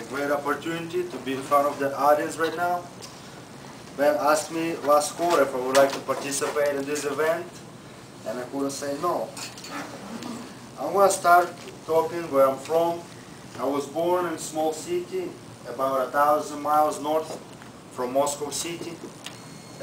great opportunity to be in front of the audience right now. Ben asked me last quarter if I would like to participate in this event, and I couldn't say no. I'm going to start talking where I'm from. I was born in a small city, about 1,000 miles north from Moscow City,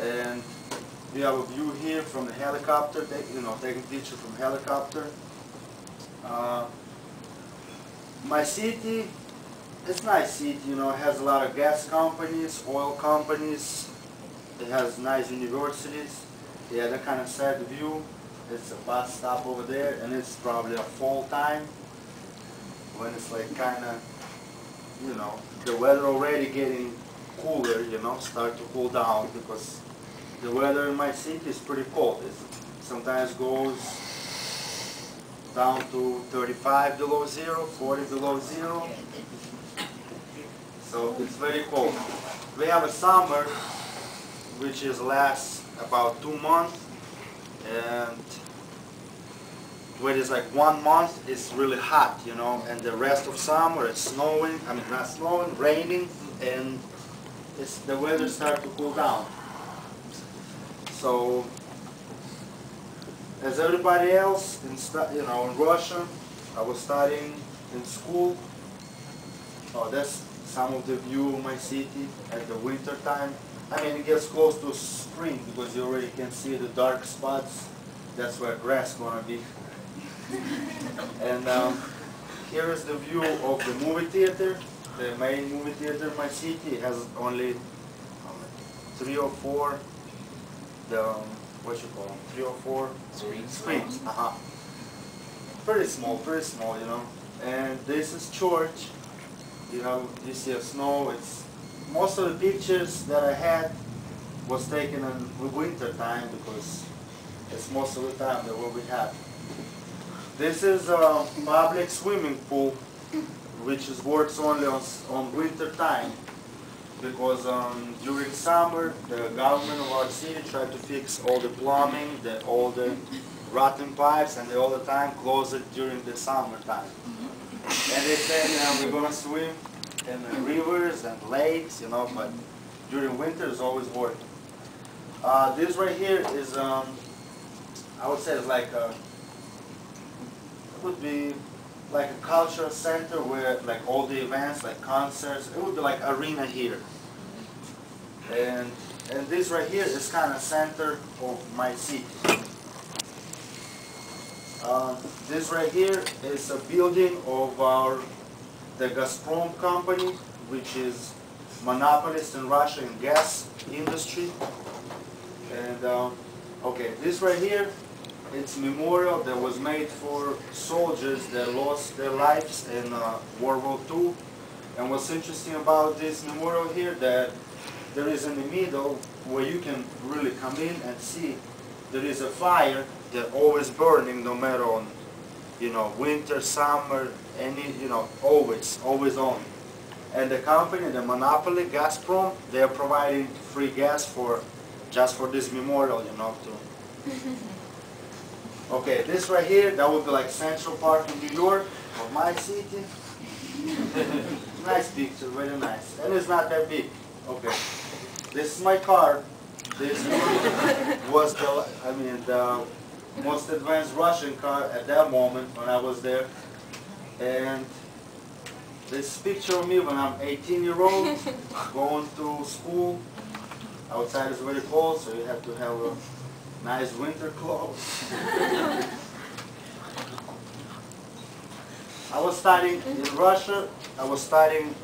and we have a view here from the helicopter, taking picture from helicopter. My city, it's a nice city, it has a lot of gas companies, oil companies, it has nice universities. Yeah, that kind of sad view. It's a bus stop over there, and it's probably a fall time when it's like kind of, the weather already getting cooler, start to cool down, because the weather in my city is pretty cold. It sometimes goes down to 35 below zero, 40 below zero. So it's very cold. We have a summer which lasts about 2 months, and where it's like 1 month it's really hot, and the rest of summer it's snowing, not snowing, raining, and the weather starts to cool down. So as everybody else in Russia, I was studying in school. Oh, that's some of the view of my city at the winter time. It gets close to spring because you already can see the dark spots. That's where grass is gonna be. And here is the view of the movie theater. The main movie theater in my city has only 3 or 4. What you call them? 3 or 4 screens. Pretty small, And this is church. You see a snow. Most of the pictures that I had was taken in winter time because it's most of the time that what we have. This is a public swimming pool, which works only on winter time, because during summer the government of our city tried to fix all the plumbing, all the rotten pipes, and they all the time close it during the summer time. And they said, we're gonna swim in the rivers and lakes, but during winter it's always working. This right here is, I would say, it's like it would be like a cultural center where like all the events, like concerts, it would be like arena here. And this right here is kind of center of my city. This right here is a building of the Gazprom company, which is monopolist in Russia in gas industry. And okay, this right here, it's a memorial that was made for soldiers that lost their lives in World War II. And what's interesting about this memorial here, that there is in the middle where you can really come in and see there is a fire that always burning, no matter on, winter, summer, always on. And the company, the monopoly, Gazprom, they are providing free gas just for this memorial, Okay, this right here, that would be like Central Park in New York, or my city. Nice picture, very nice. And it's not that big. Okay, this is my car. This was the most advanced Russian car at that moment when I was there. And this picture of me when I'm 18-year-old, going to school. Outside is very cold, so you have to have a nice winter clothes. I was studying in Russia. I was studying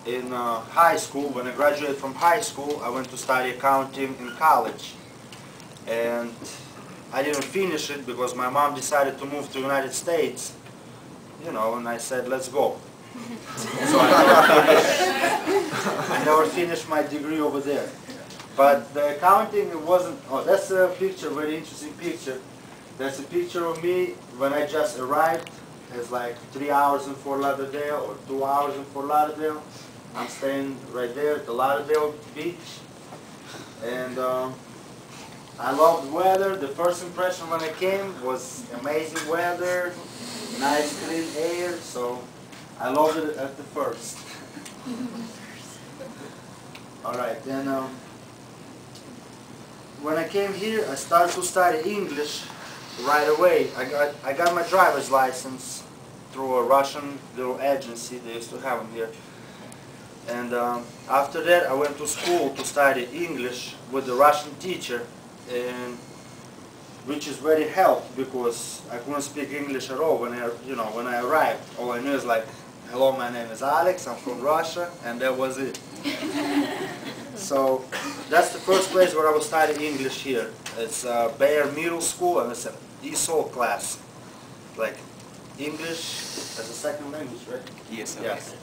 in high school. When I graduated from high school, I went to study accounting in college. And I didn't finish it because my mom decided to move to the United States. And I said, let's go. So I never finished my degree over there. But the accounting, it wasn't, that's a picture, very interesting picture. That's a picture of me when I just arrived. It's like 3 hours in Fort Lauderdale or 2 hours in Fort Lauderdale. I'm staying right there at the Lauderdale beach. And I loved weather. The first impression when I came was amazing weather, nice clean air. So I loved it at the first. All right, then when I came here, I started to study English right away. I got my driver's license through a Russian little agency. They used to have them here. And after that, I went to school to study English with a Russian teacher, and which is very helped because I couldn't speak English at all when I arrived. All I knew is like, hello, my name is Alex, I'm from Russia, and that was it. So that's the first place where I was studying English here. It's Bayer Middle School, and it's an ESOL class, like English as a second language, right? Yes. Yes.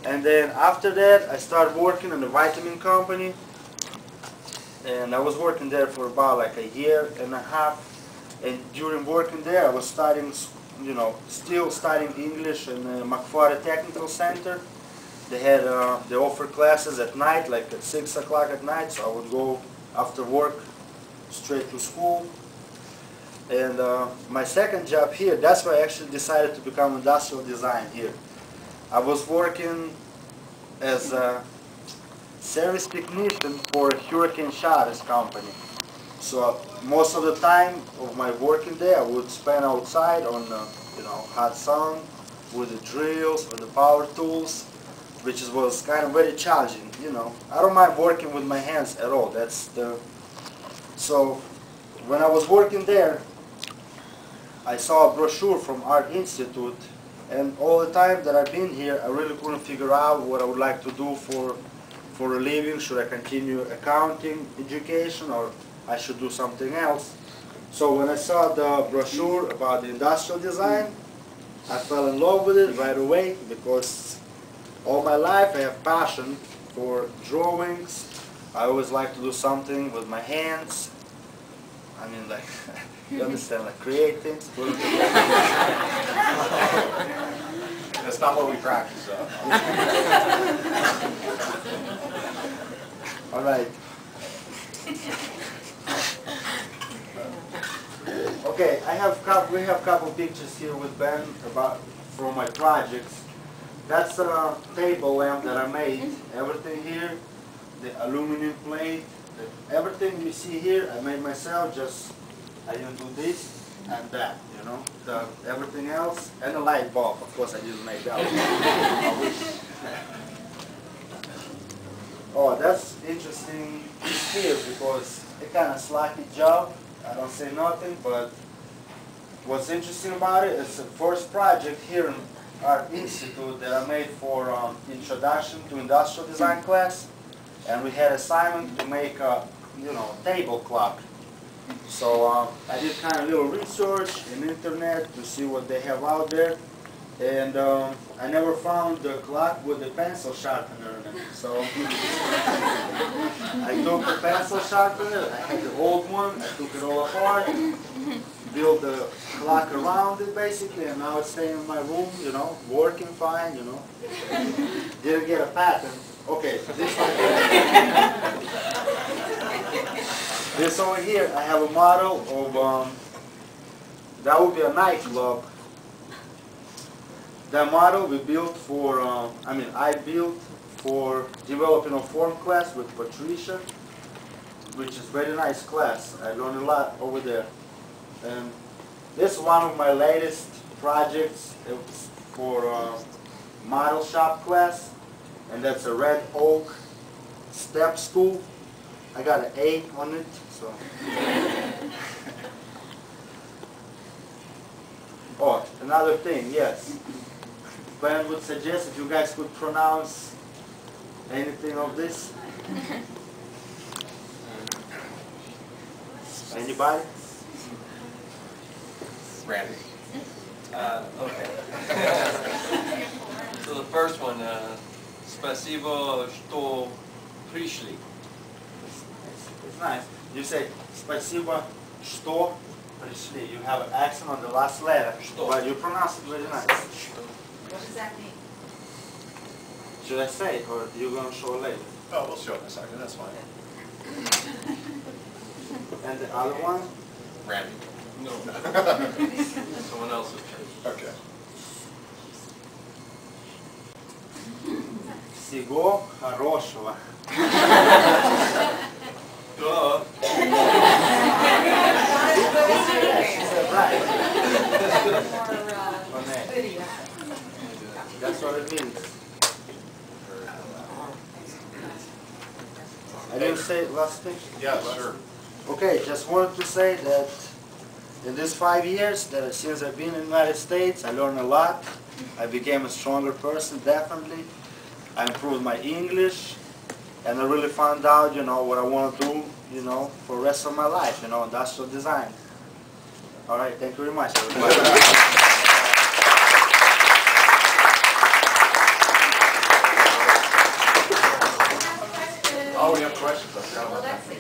And then after that, I started working in a vitamin company. And I was working there for about like a year and a half. And during working there, I was studying, still studying English in the McFarland Technical Center. They offer classes at night, like at 6 o'clock at night. So I would go after work straight to school. And my second job here, that's why I actually decided to become industrial design here. I was working as a service technician for a hurricane shutters company. So most of the time of my working day, I would spend outside on hot sun with the drills or the power tools, which was kind of very challenging. I don't mind working with my hands at all. So when I was working there, I saw a brochure from Art Institute, and all the time that I've been here, I really couldn't figure out what I would like to do for a living. Should I continue accounting education, or I should do something else? So when I saw the brochure about the industrial design, I fell in love with it right away because all my life I have passion for drawings. I always like to do something with my hands. I mean, like, you understand, like create things. That's not what we practice, though. All right. Okay, we have a couple pictures here with Ben from my projects. That's a table lamp that I made. Everything here, the aluminum plate, everything you see here, I made myself. Just I didn't do this and that, everything else, and a light bulb. Of course, I didn't make that one. Oh, that's interesting here because it's kind of sloppy job. I don't say nothing, but what's interesting about it is the first project here in Art Institute that I made for Introduction to Industrial Design class, and we had assignment to make a table clock. So I did kind of little research in the internet to see what they have out there, and I never found the clock with the pencil sharpener in it. So I took the pencil sharpener, I had the old one, I took it all apart, built the clock around it basically, and now it's staying in my room, working fine, Didn't get a patent. Okay, this one here. This over here, I have a model of, that would be a nightclub. That model we built for, I built for developing a form class with Patricia, which is very nice class. I learned a lot over there. And this is one of my latest projects. It was for model shop class, and that's a red oak step stool. I got an 8 on it, so. Oh, another thing, yes. Ben would suggest if you guys could pronounce anything of this. Anybody? Randy. Okay. So the first one, спасибо, что пришли. It's nice. You say спасибо, что пришли. You have an accent on the last letter, but you pronounce it very nice. What does that mean? Should I say it, or are you going to show it later? Oh, we'll show it in a second, that's fine. And the other one? Randy. No. Someone else's turn. Okay. Всего хорошего. Duh. Right. That's what it means. I didn't say last thing? Yeah, sure. Okay, just wanted to say that in these 5 years that since I've been in the United States, I learned a lot. I became a stronger person, definitely. I improved my English, and I really found out, what I want to do, for the rest of my life, industrial design. All right, thank you very much, everybody. Oh, we have questions. I forgot about that. Alexi.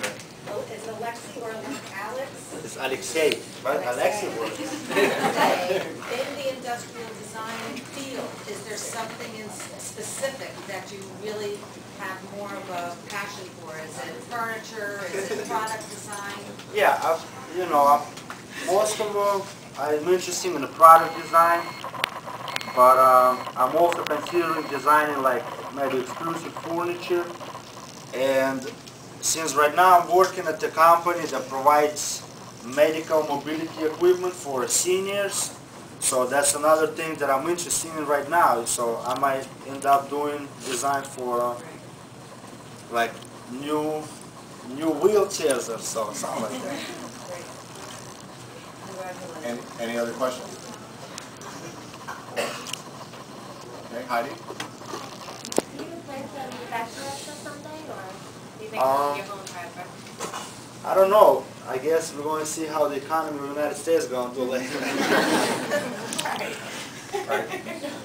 Is it Alexi or Alex? It's Alexei, but Alexei works. In the industrial design field, is there something in specific that you really have more of a passion for? Is it furniture? Is it product design? Yeah, most of all, I'm interested in the product design, but I'm also considering designing like maybe exclusive furniture. And since right now I'm working at the company that provides medical mobility equipment for seniors, so that's another thing that I'm interested in right now. So I might end up doing design for like new wheelchairs or so, something like that. Any other questions? Okay, Heidi? Do you plan to manufacture extra someday, or do you think Um, your own project? I don't know. I guess we're going to see how the economy of the United States is going to do later. All right.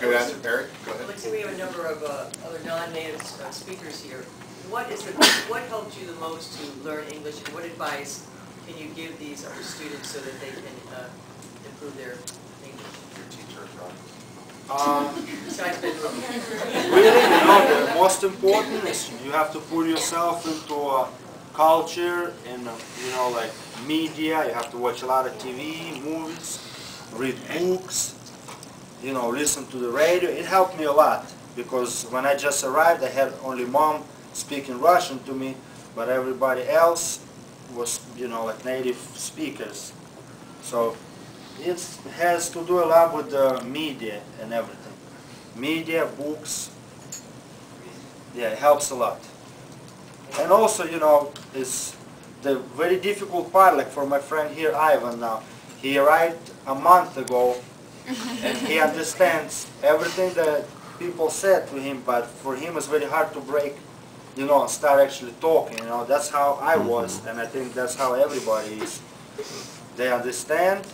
Good answer, Barry. Go ahead. Let's see, we have a number of other non-native speakers here. What helped you the most to learn English, and what advice can you give these other students so that they can improve their English? Your teacher, right? Besides bedroom. Really, the most important is you have to put yourself into culture and, like media. You have to watch a lot of TV, movies, read books, listen to the radio. It helped me a lot because when I just arrived, I had only mom speaking Russian to me, but everybody else was, like native speakers. So it has to do a lot with the media and everything. Media, books, yeah, it helps a lot. And also, it's the very difficult part, like for my friend here, Ivan now. He arrived a month ago, and he understands everything that people said to him, but for him it's very hard to break, and start actually talking, That's how I was, and I think that's how everybody is. They understand,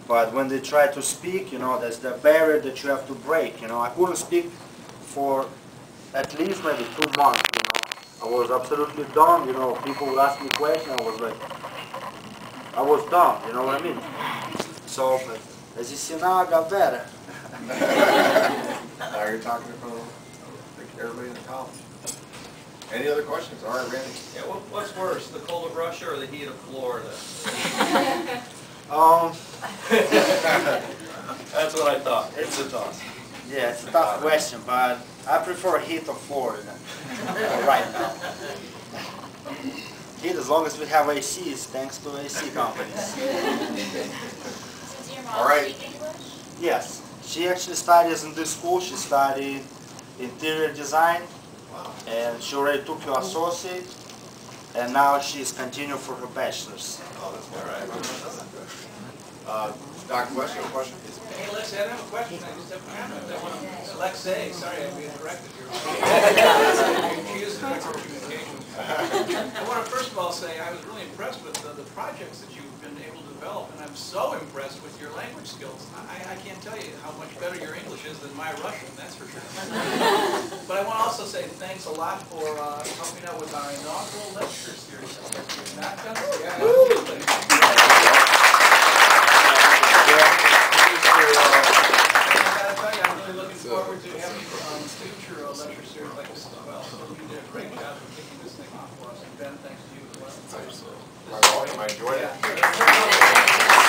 but when they try to speak, there's the barrier that you have to break, I couldn't speak for at least maybe 2 months, I was absolutely dumb, people would ask me questions, I was like, I was dumb, you know what I mean? So, but as you see now, I got better. Now you're talking from everybody in the college. Any other questions? All right, Randy. Yeah, what's worse, the cold of Russia or the heat of Florida? That's what I thought. It's a toss. Yeah, it's a tough question, but I prefer heat of Florida right now. Heat, as long as we have ACs, thanks to AC companies. Does your All mom right. speak English? Yes, she actually studies in this school. She studied interior design, and she already took her associate, and now she's continuing for her bachelor's. Oh, that's all right. Dr. West, you have a question? Hey, Alexei, I don't have a question, I just have a comment. I want to, Alexei, sorry, I'm being corrected here. Confused in my communication. I want to first of all say I was really impressed with the projects that you've been able to develop, and I'm so impressed with your language skills. I can't tell you how much better your English is than my Russian, that's for sure. But I want to also say thanks a lot for helping out with our inaugural lecture series. Not done? Yeah, absolutely. I gotta tell you, I'm really looking forward to having future lecture series like this as well. So you did a great job of kicking this thing off for us. And Ben, thanks to you as well. My volume, I enjoyed it.